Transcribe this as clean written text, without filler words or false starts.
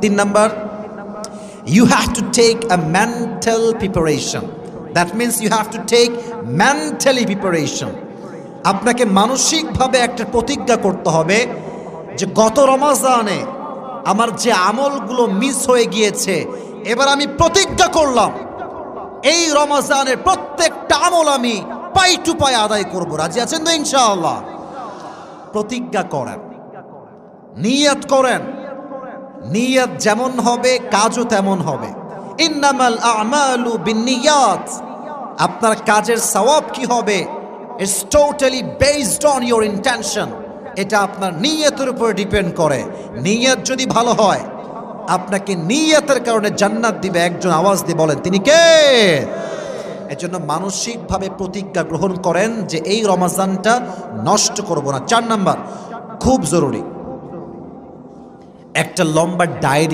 3 number, you have to take a mental preparation. That means you have to take mentally preparation. আপনাকে মানসিকভাবে একটা প্রতিজ্ঞা করতে হবে যে গত রমজানে আমার যে আমলগুলো মিস হয়ে গিয়েছে, এবার আমি প্রতিজ্ঞা করলাম এই রমজানের প্রত্যেকটা আমল আমি পাই টু পাই আদায় করব। রাজি আছেন তো ইনশাআল্লাহ? প্রতিজ্ঞা করেন, নিয়ত করেন, নিয়ত যেমন হবে কাজও তেমন হবে। ইন্নামাল আমালু বিন্নিয়াত, আপনার কাজের সওয়াব কি হবে it's totally based on your intention. এটা আপনার নিয়তের উপর ডিপেন্ড করে। নিয়ত যদি ভালো হয় আপনাকে নিয়তের কারণে জান্নাত দিবে। একজন আওয়াজ দিয়ে বলেন তিনি কে? এজন্য মানসিকভাবে প্রতিজ্ঞা গ্রহণ করেন যে এই রমজানটা নষ্ট করব না। 4 নাম্বার খুব জরুরি, একটা লম্বা ডায়েরি